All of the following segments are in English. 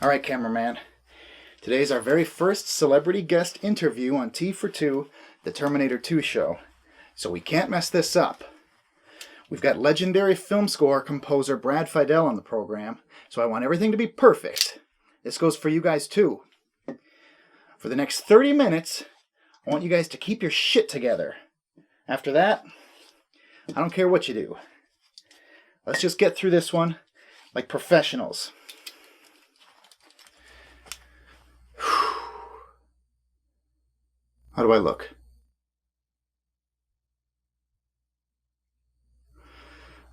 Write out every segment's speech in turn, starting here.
All right, cameraman. Today's our very first celebrity guest interview on T2, the Terminator 2 show. So we can't mess this up. We've got legendary film score composer BRAD FIEDEL on the program, so I want everything to be perfect. This goes for you guys too. For the next 30 minutes, I want you guys to keep your shit together. After that, I don't care what you do. Let's just get through this one like professionals. How do I look?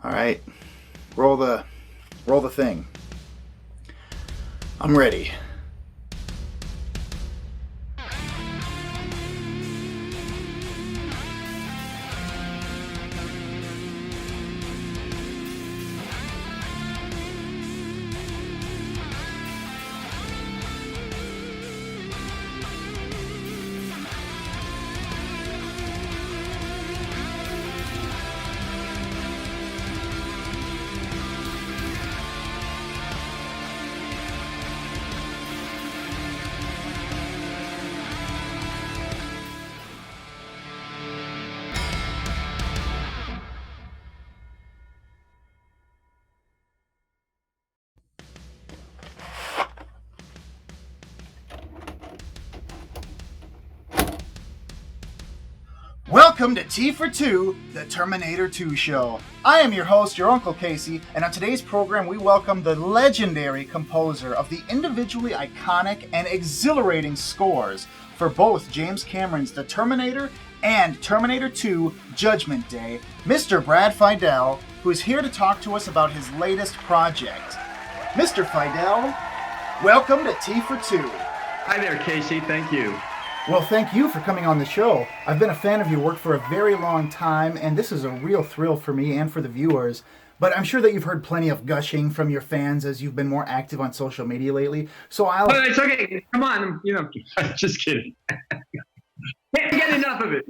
All right, roll the thing. I'm ready. Welcome to T2, the Terminator 2 show. I am your host, your Uncle Casey, and on today's program we welcome the legendary composer of the individually iconic and exhilarating scores for both James Cameron's The Terminator and Terminator 2 Judgment Day, Mr. BRAD FIEDEL, who is here to talk to us about his latest project. Mr. FIEDEL, welcome to T2. Hi there, Casey. Thank you. Well, thank you for coming on the show. I've been a fan of your work for a very long time, and this is a real thrill for me and for the viewers. But I'm sure that you've heard plenty of gushing from your fans as you've been more active on social media lately. So I'll... Oh, it's okay. Come on. Just kidding. Can't get enough of it.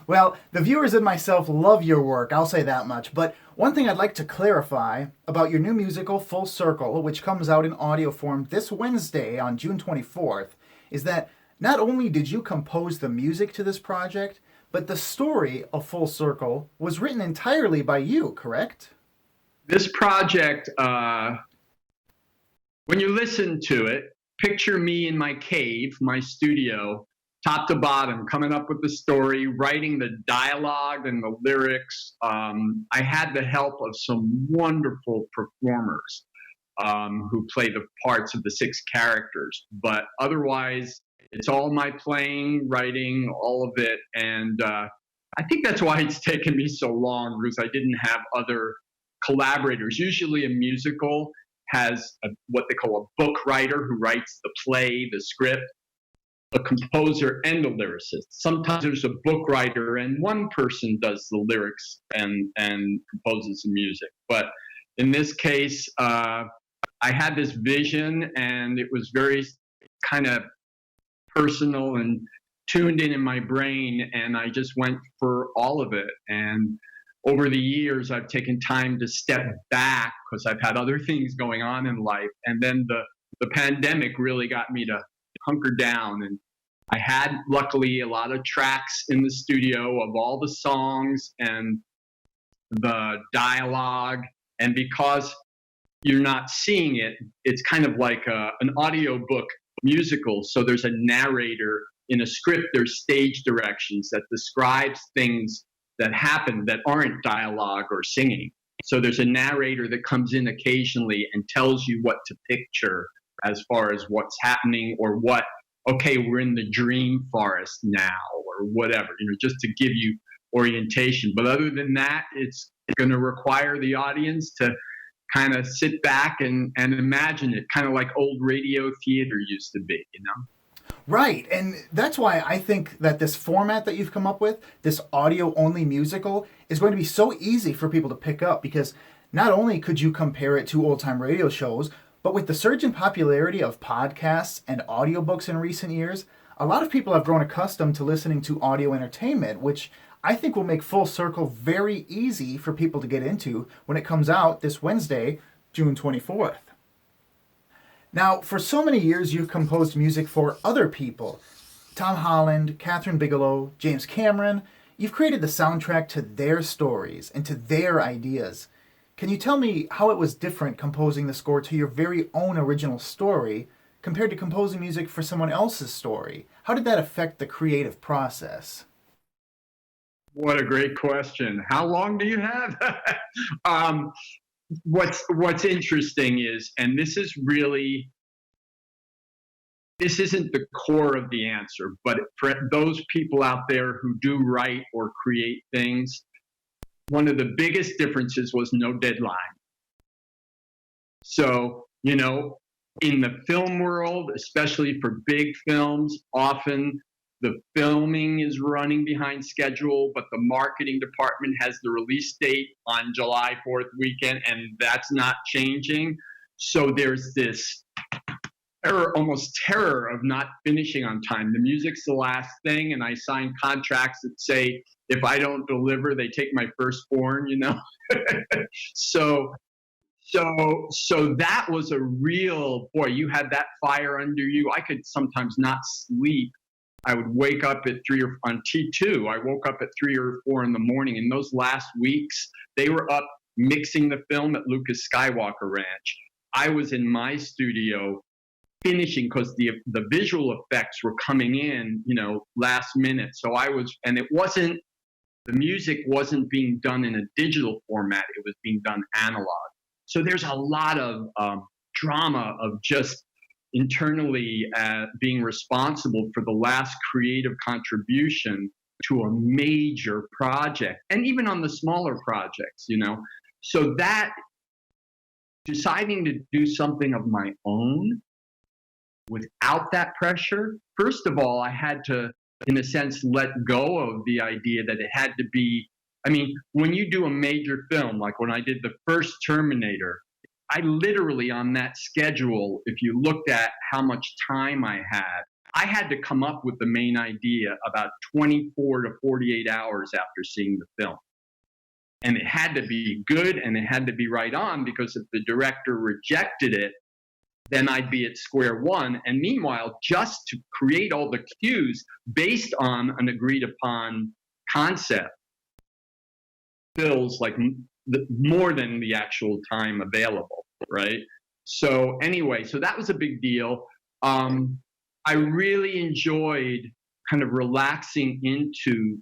Well, the viewers and myself love your work, I'll say that much. But one thing I'd like to clarify about your new musical, Full Circle, which comes out in audio form this Wednesday on June 24th, is that not only did you compose the music to this project, but the story of Full Circle was written entirely by you, correct? This project, when you listen to it, picture me in my cave, my studio, top to bottom, coming up with the story, writing the dialogue and the lyrics. I had the help of some wonderful performers who play the parts of the 6 characters, but otherwise, it's all my playing, writing, all of it, and I think that's why it's taken me so long, because I didn't have other collaborators. Usually a musical has what they call a book writer who writes the play, the script, a composer, and a lyricist. Sometimes there's a book writer and one person does the lyrics and composes the music. But in this case, I had this vision, and it was very kind of personal and tuned in my brain, and I just went for all of it. And over the years, I've taken time to step back because I've had other things going on in life, and then the pandemic really got me to hunker down. And I had, luckily, a lot of tracks in the studio of all the songs and the dialogue, and because you're not seeing it, it's kind of like an audiobook musical. So there's a narrator in a script. There's stage directions that describes things that happen that aren't dialogue or singing. So there's a narrator that comes in occasionally and tells you what to picture as far as what's happening, or what, okay, we're in the dream forest now, or whatever, just to give you orientation. But other than that, it's going to require the audience to kind of sit back and imagine it, kind of like old radio theater used to be, Right, and that's why I think that this format that you've come up with, this audio-only musical, is going to be so easy for people to pick up, because not only could you compare it to old-time radio shows, but with the surge in popularity of podcasts and audiobooks in recent years, a lot of people have grown accustomed to listening to audio entertainment, which I think will make Full Circle very easy for people to get into when it comes out this Wednesday, June 24th. Now, for so many years, you've composed music for other people. Tom Holland, Catherine Bigelow, James Cameron. You've created the soundtrack to their stories and to their ideas. Can you tell me how it was different composing the score to your very own original story compared to composing music for someone else's story? How did that affect the creative process? What a great question. How long do you have? um, what's interesting is, and this isn't the core of the answer, but for those people out there who do write or create things, one of the biggest differences was no deadline. So, in the film world, especially for big films, often the filming is running behind schedule, but the marketing department has the release date on July 4th weekend, and that's not changing. So there's this almost terror of not finishing on time. The music's the last thing, and I sign contracts that say if I don't deliver, they take my firstborn. so so that was a real, boy, you had that fire under you. I could sometimes not sleep. I would wake up at on T2, I woke up at 3 or 4 in the morning. In those last weeks, they were up mixing the film at Lucas Skywalker Ranch. I was in my studio finishing because the visual effects were coming in, last minute. So and the music wasn't being done in a digital format. It was being done analog. So there's a lot of drama of just internally being responsible for the last creative contribution to a major project, and even on the smaller projects, So that, deciding to do something of my own without that pressure, first of all, I had to, in a sense, let go of the idea that it had to be. When you do a major film, like when I did the first Terminator, I literally, on that schedule, if you looked at how much time I had to come up with the main idea about 24 to 48 hours after seeing the film. And it had to be good, and it had to be right on, because if the director rejected it, then I'd be at square one. And meanwhile, just to create all the cues based on an agreed upon concept feels like more than the actual time available, right? So anyway, so that was a big deal. I really enjoyed kind of relaxing into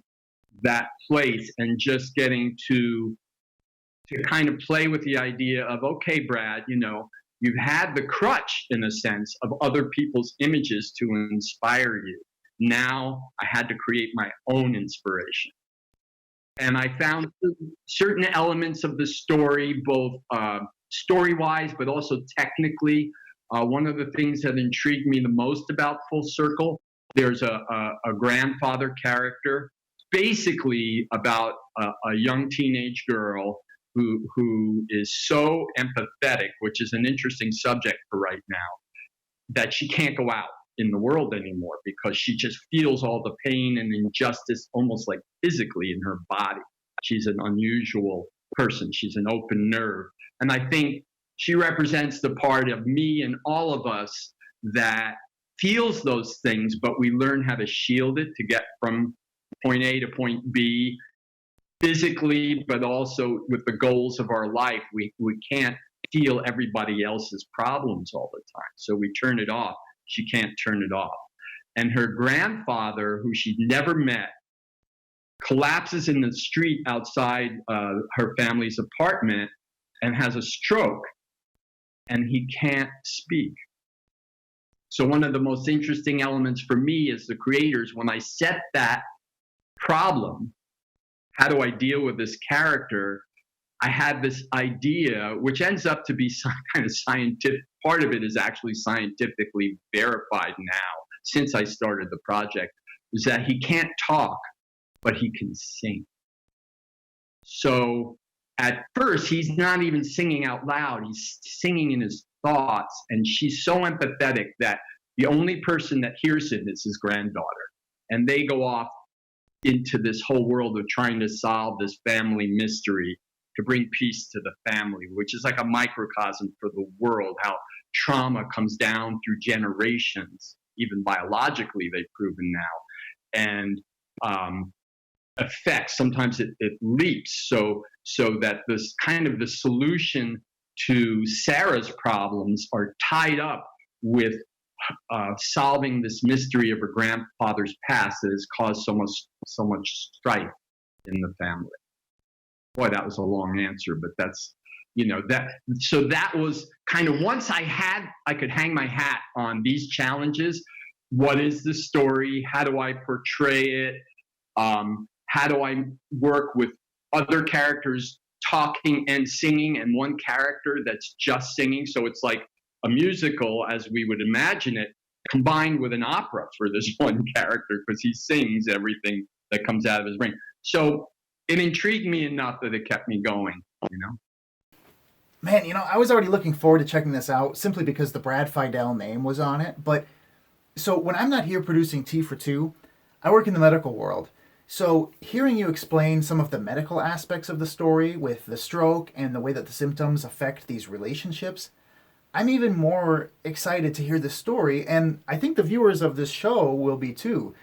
that place and just getting to kind of play with the idea of, okay, Brad, you've had the crutch, in a sense, of other people's images to inspire you. Now I had to create my own inspiration. And I found certain elements of the story, both story-wise, but also technically. One of the things that intrigued me the most about Full Circle, there's a grandfather character, basically about a young teenage girl who is so empathetic, which is an interesting subject for right now, that she can't go out in the world anymore because she just feels all the pain and injustice almost like physically in her body. She's an unusual person. She's an open nerve. And I think she represents the part of me and all of us that feels those things, but we learn how to shield it to get from point A to point B physically, but also with the goals of our life. We can't feel everybody else's problems all the time. So we turn it off. She can't turn it off. And her grandfather, who she'd never met, collapses in the street outside her family's apartment and has a stroke, and he can't speak. So one of the most interesting elements for me as the creators, when I set that problem, how do I deal with this character? I had this idea, which ends up to be some kind of scientific, part of it is actually scientifically verified now, since I started the project, is that he can't talk, but he can sing. So at first, he's not even singing out loud, he's singing in his thoughts, and she's so empathetic that the only person that hears it is his granddaughter. And they go off into this whole world of trying to solve this family mystery to bring peace to the family, which is like a microcosm for the world, how trauma comes down through generations, even biologically, they've proven now, and affects, sometimes it leaps, so that this kind of the solution to Sarah's problems are tied up with solving this mystery of her grandfather's past that has caused so much strife in the family. Boy, that was a long answer, but that's, that. So that was kind of, once I could hang my hat on these challenges. What is the story? How do I portray it? How do I work with other characters talking and singing, and one character that's just singing? So it's like a musical, as we would imagine it, combined with an opera for this one character, because he sings everything that comes out of his brain. So it intrigued me enough that it kept me going, Man, I was already looking forward to checking this out simply because the Brad Fiedel name was on it. But so when I'm not here producing T for Two, I work in the medical world. So hearing you explain some of the medical aspects of the story with the stroke and the way that the symptoms affect these relationships, I'm even more excited to hear the story, and I think the viewers of this show will be too.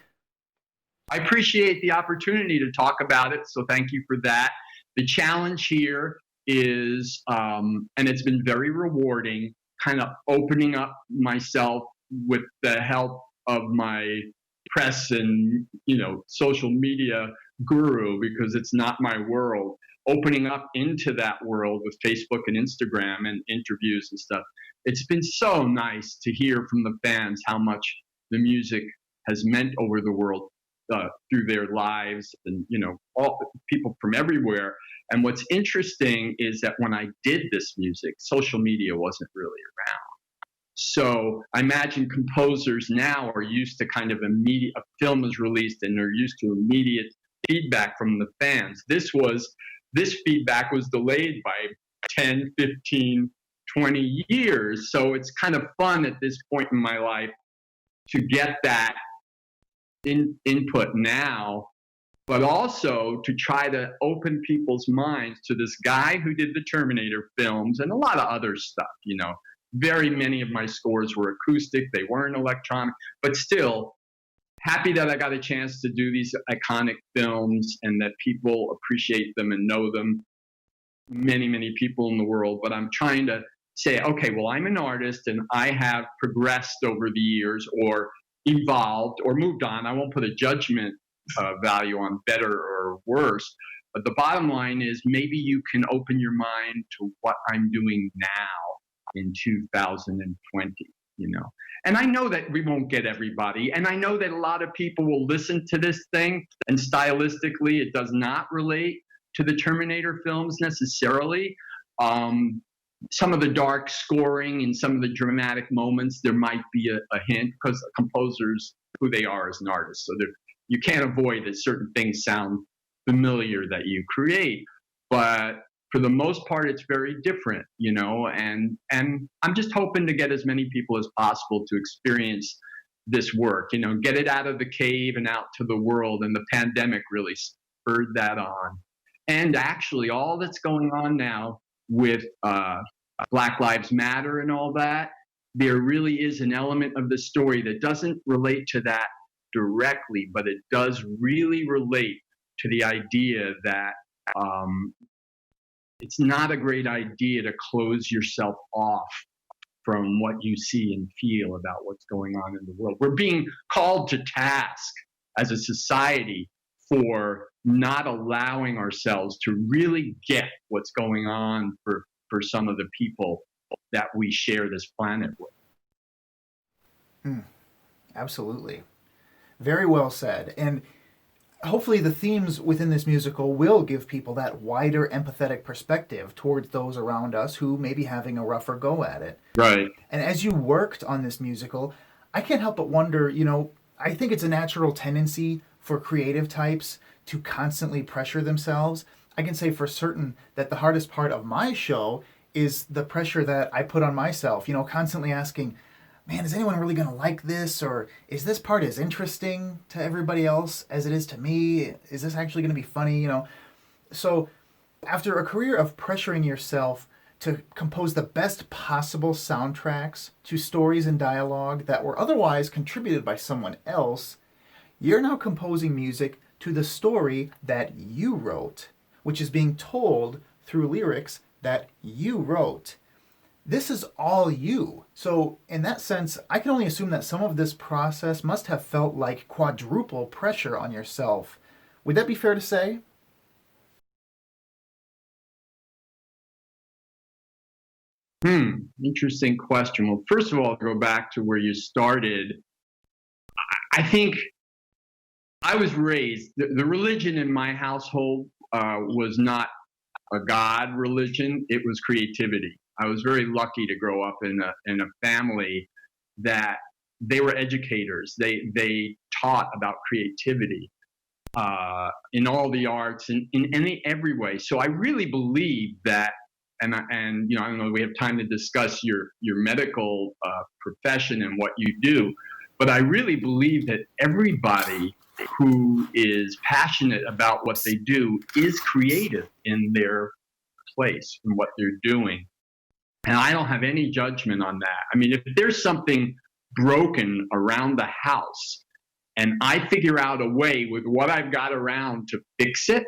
I appreciate the opportunity to talk about it, so thank you for that. The challenge here is, and it's been very rewarding, kind of opening up myself with the help of my press and social media guru, because it's not my world, opening up into that world with Facebook and Instagram and interviews and stuff. It's been so nice to hear from the fans how much the music has meant over the world through their lives, and all people from everywhere. And what's interesting is that when I did this music, social media wasn't really around. So I imagine composers now are used to kind of immediate, a film is released and they're used to immediate feedback from the fans. This feedback was delayed by 10, 15, 20 years. So it's kind of fun at this point in my life to get that input now, but also to try to open people's minds to this guy who did the Terminator films and a lot of other stuff, Very many of my scores were acoustic, they weren't electronic, but still happy that I got a chance to do these iconic films and that people appreciate them and know them, many, many people in the world. But I'm trying to say, okay, well, I'm an artist and I have progressed over the years or evolved or moved on. I won't put a judgment value on better or worse. But the bottom line is maybe you can open your mind to what I'm doing now in 2020, And I know that we won't get everybody. And I know that a lot of people will listen to this thing, and stylistically, it does not relate to the Terminator films necessarily. Some of the dark scoring and some of the dramatic moments, there might be a hint, because composers, who they are as an artist. So you can't avoid that certain things sound familiar that you create. But for the most part, it's very different, and I'm just hoping to get as many people as possible to experience this work, get it out of the cave and out to the world. And the pandemic really spurred that on. And actually, all that's going on now with Black Lives Matter and all that, there really is an element of the story that doesn't relate to that directly, but it does really relate to the idea that it's not a great idea to close yourself off from what you see and feel about what's going on in the world. We're being called to task as a society for not allowing ourselves to really get what's going on for some of the people that we share this planet with. Absolutely. Very well said. And hopefully the themes within this musical will give people that wider empathetic perspective towards those around us who may be having a rougher go at it. Right. And as you worked on this musical, I can't help but wonder, I think it's a natural tendency for creative types to constantly pressure themselves. I can say for certain that the hardest part of my show is the pressure that I put on myself, constantly asking, man, is anyone really going to like this? Or is this part as interesting to everybody else as it is to me? Is this actually going to be funny? So after a career of pressuring yourself to compose the best possible soundtracks to stories and dialogue that were otherwise contributed by someone else, you're now composing music to the story that you wrote, which is being told through lyrics that you wrote. This is all you. So, in that sense, I can only assume that some of this process must have felt like quadruple pressure on yourself. Would that be fair to say? Interesting question. Well, first of all, go back to where you started. I think I was raised, the religion in my household was not a God religion, it was creativity. I was very lucky to grow up in a family that they were educators. They taught about creativity in all the arts in every way. So I really believe that, and you know, I don't know if we have time to discuss your medical profession and what you do, but I really believe that everybody who is passionate about what they do is creative in their place and what they're doing. And I don't have any judgment on that. I mean, if there's something broken around the house and I figure out a way with what I've got around to fix it,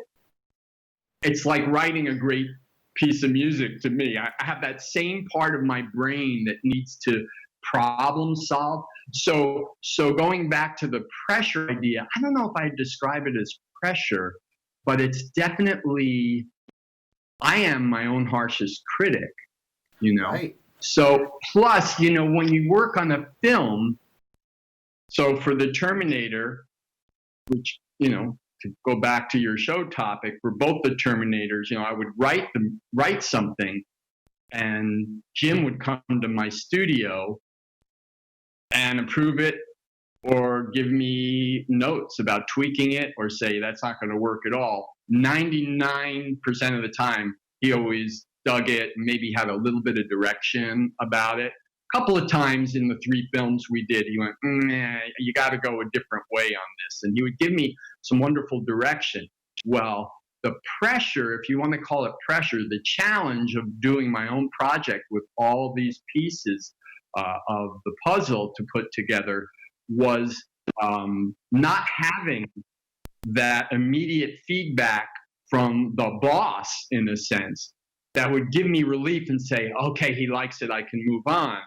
it's like writing a great piece of music to me. I have that same part of my brain that needs to problem solve. So going back to the pressure idea, I don't know if I'd describe it as pressure, but it's definitely, I am my own harshest critic, you know? Right. So plus, you know, when you work on a film, so for the Terminator, which, you know, to go back to your show topic, for both the Terminators, you know, I would write something and Jim would come to my studio and approve it or give me notes about tweaking it or say that's not going to work at all. 99% of the time, he always dug it, maybe had a little bit of direction about it. A couple of times in the 3 films we did, he went, you got to go a different way on this. And he would give me some wonderful direction. Well, the pressure, if you want to call it pressure, the challenge of doing my own project with all these pieces of the puzzle to put together was not having that immediate feedback from the boss, in a sense, that would give me relief and say, okay, he likes it, I can move on.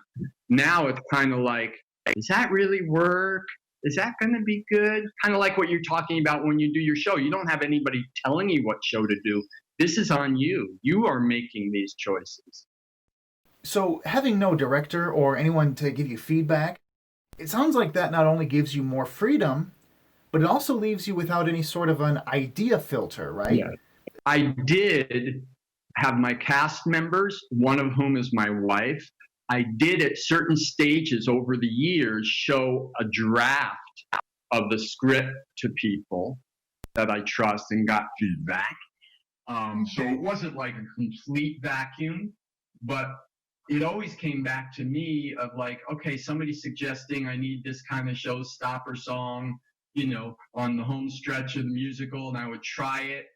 Now it's kind of like, does that really work? Is that going to be good? Kind of like what you're talking about when you do your show. You don't have anybody telling you what show to do. This is on you. You are making these choices. So, having no director or anyone to give you feedback, it sounds like that not only gives you more freedom, but it also leaves you without any sort of an idea filter, right? Yeah. I did have my cast members, one of whom is my wife. I did at certain stages over the years show a draft of the script to people that I trust and got feedback. So it wasn't like a complete vacuum, but it always came back to me of like, okay, somebody's suggesting I need this kind of showstopper song, you know, on the home stretch of the musical, and I would try it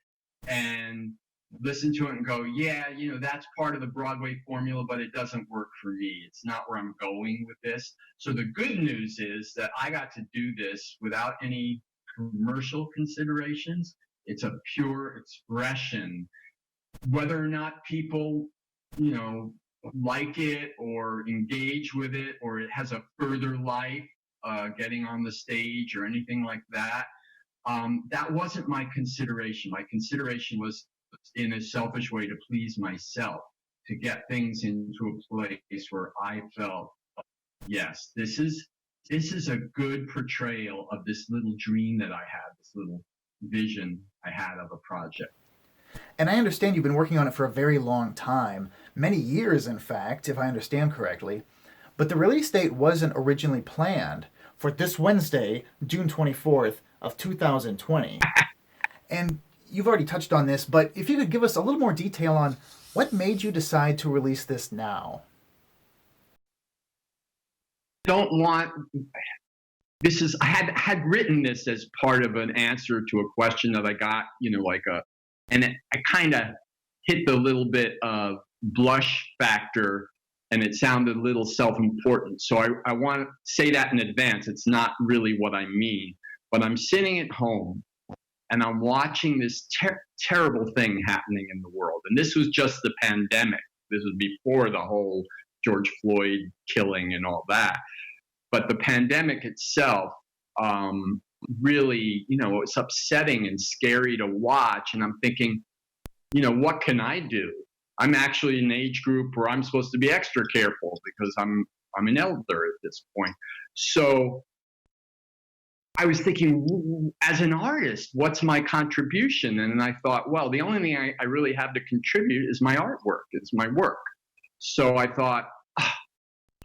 and listen to it and go, yeah, you know, that's part of the Broadway formula, but it doesn't work for me. It's not where I'm going with this. So the good news is that I got to do this without any commercial considerations. It's a pure expression. Whether or not people, you know, like it or engage with it, or it has a further life, getting on the stage or anything like that, that wasn't my consideration. My consideration was in a selfish way to please myself, to get things into a place where I felt, yes, this is a good portrayal of this little dream that I had, this little vision I had of a project. And I understand you've been working on it for a very long time, many years in fact, if I understand correctly. But the release date wasn't originally planned for this Wednesday, June 24th of 2020. And you've already touched on this, but if you could give us a little more detail on what made you decide to release this now? I had written this as part of an answer to a question that I got, you know, I kind of hit the little bit of blush factor, and it sounded a little self-important. So I want to say that in advance. It's not really what I mean. But I'm sitting at home, and I'm watching this terrible thing happening in the world. And this was just the pandemic. This was before the whole George Floyd killing and all that. But the pandemic itself, really, it's upsetting and scary to watch. And I'm thinking, what can I do? I'm actually in an age group where I'm supposed to be extra careful because I'm an elder at this point. So I was thinking, as an artist, what's my contribution? And I thought, well, the only thing I really have to contribute is my artwork, it's my work. So I thought,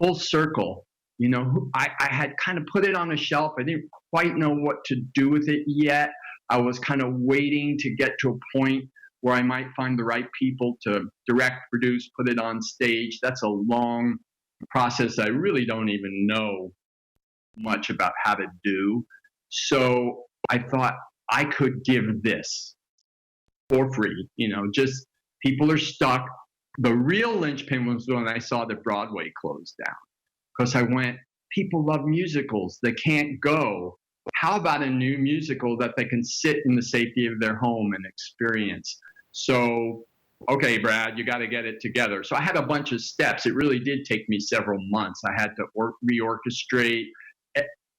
full circle. I had kind of put it on a shelf. I didn't quite know what to do with it yet. I was kind of waiting to get to a point where I might find the right people to direct, produce, put it on stage. That's a long process I really don't even know much about how to do. So I thought I could give this for free. Just people are stuck. The real linchpin was when I saw that Broadway closed down. Because I went, people love musicals. They can't go. How about a new musical that they can sit in the safety of their home and experience? So, okay, Brad, you got to get it together. So I had a bunch of steps. It really did take me several months. I had to reorchestrate,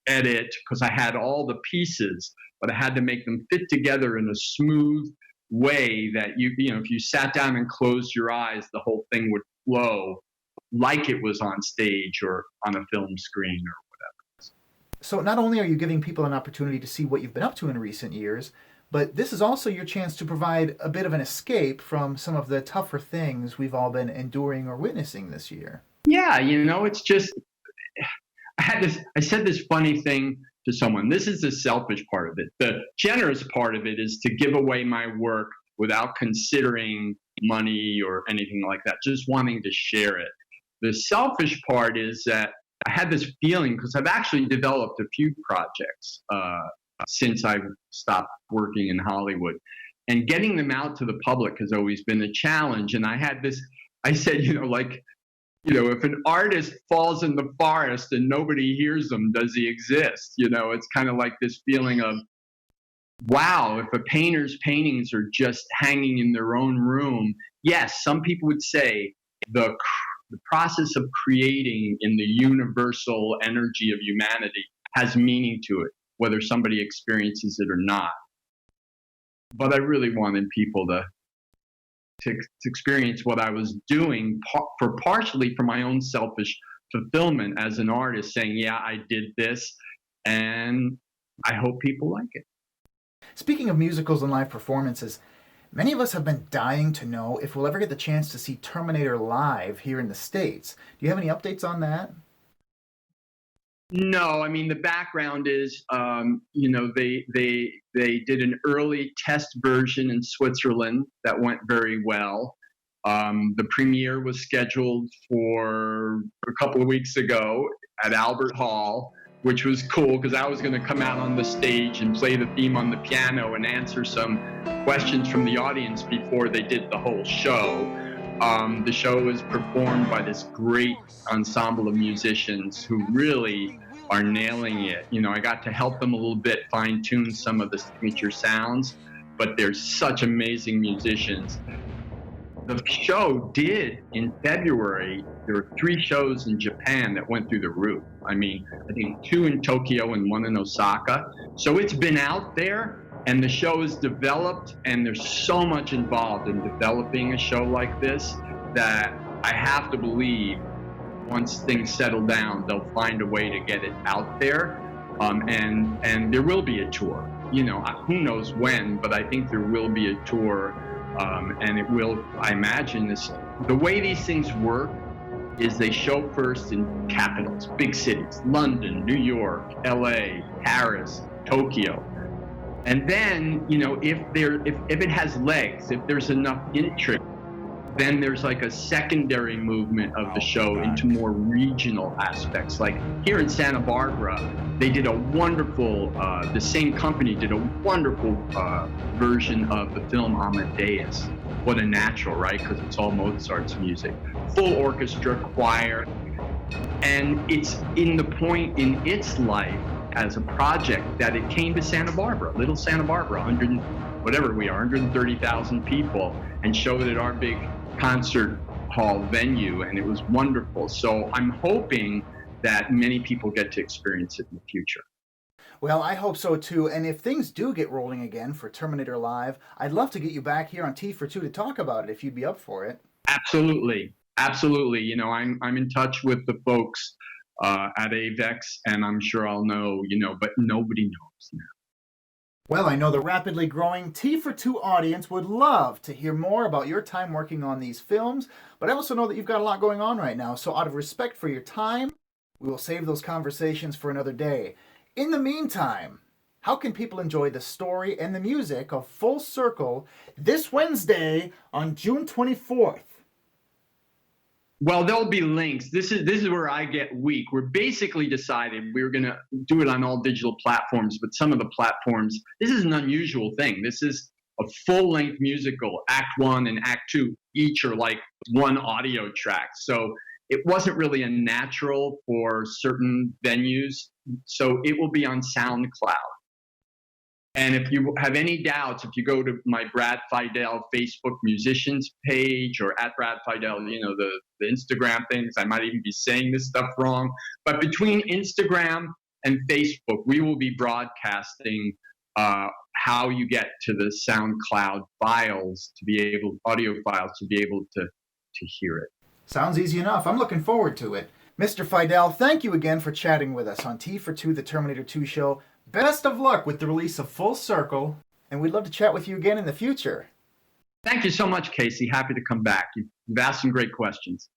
edit, because I had all the pieces, but I had to make them fit together in a smooth way that if you sat down and closed your eyes, the whole thing would flow like it was on stage or on a film screen or whatever. So not only are you giving people an opportunity to see what you've been up to in recent years, but this is also your chance to provide a bit of an escape from some of the tougher things we've all been enduring or witnessing this year. Yeah, it's just, I said this funny thing to someone. This is the selfish part of it. The generous part of it is to give away my work without considering money or anything like that, just wanting to share it. The selfish part is that I had this feeling, because I've actually developed a few projects since I stopped working in Hollywood, and getting them out to the public has always been a challenge. And I said, if an artist falls in the forest and nobody hears him, does he exist? It's kind of like this feeling of, wow, if a painter's paintings are just hanging in their own room, yes, some people would say the process of creating in the universal energy of humanity has meaning to it, whether somebody experiences it or not. But I really wanted people to experience what I was doing partially for my own selfish fulfillment as an artist, saying, yeah, I did this, and I hope people like it. Speaking of musicals and live performances, many of us have been dying to know if we'll ever get the chance to see Terminator live here in the States. Do you have any updates on that? No, the background is, they did an early test version in Switzerland that went very well. The premiere was scheduled for a couple of weeks ago at Albert Hall, which was cool because I was going to come out on the stage and play the theme on the piano and answer some questions from the audience before they did the whole show. The show was performed by this great ensemble of musicians who really are nailing it. I got to help them a little bit fine-tune some of the signature sounds, but they're such amazing musicians. The show did, in February, there were 3 shows in Japan that went through the roof. I think 2 in Tokyo and 1 in Osaka. So it's been out there, and the show is developed, and there's so much involved in developing a show like this that I have to believe once things settle down, they'll find a way to get it out there. And there will be a tour. Who knows when, but I think there will be a tour. And it will, I imagine the way these things work is they show first in capitals, big cities, London, New York, LA, Paris, Tokyo. And then, if it has legs, if there's enough interest, then there's like a secondary movement of the show into more regional aspects. Like here in Santa Barbara, they did a wonderful, the same company did a wonderful version of the film Amadeus. what a natural, right? Because it's all Mozart's music. Full orchestra, choir. And it's in the point in its life as a project that it came to Santa Barbara, little Santa Barbara, 130,000 people, and showed it at our big concert hall venue, and it was wonderful. So I'm hoping that many people get to experience it in the future. Well, I hope so too, and if things do get rolling again for Terminator Live, I'd love to get you back here on T for Two to talk about it if you'd be up for it. Absolutely. Absolutely. You know, I'm in touch with the folks at AVEX, and I'm sure I'll know, but nobody knows now. Well, I know the rapidly growing T for Two audience would love to hear more about your time working on these films, but I also know that you've got a lot going on right now, so out of respect for your time, we will save those conversations for another day. In the meantime, how can people enjoy the story and the music of Full Circle this Wednesday on June 24th? Well, there'll be links. This is where I get weak. We're basically decided we were going to do it on all digital platforms, but some of the platforms, this is an unusual thing. This is a full-length musical. Act 1 and Act 2 each are like one audio track. So it wasn't really a natural for certain venues. So it will be on SoundCloud. And if you have any doubts, if you go to my Brad Fiedel Facebook musicians page or at Brad Fiedel, the Instagram things, I might even be saying this stuff wrong. But between Instagram and Facebook, we will be broadcasting how you get to the SoundCloud files audio files to be able to hear it. Sounds easy enough. I'm looking forward to it. Mr. Fiedel, thank you again for chatting with us on T for Two, the Terminator 2 show. Best of luck with the release of Full Circle, and we'd love to chat with you again in the future. Thank you so much, Casey. Happy to come back. You've asked some great questions.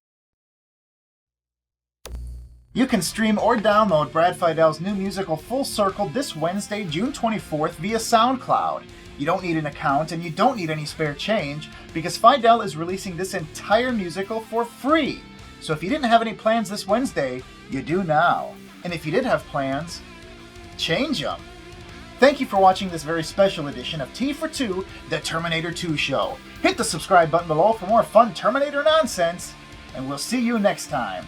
You can stream or download Brad Fiedel's new musical Full Circle this Wednesday, June 24th via SoundCloud. You don't need an account and you don't need any spare change because Fiedel is releasing this entire musical for free. So if you didn't have any plans this Wednesday, you do now. And if you did have plans, change them. Thank you for watching this very special edition of T for Two, the Terminator 2 show. Hit the subscribe button below for more fun Terminator nonsense, and we'll see you next time.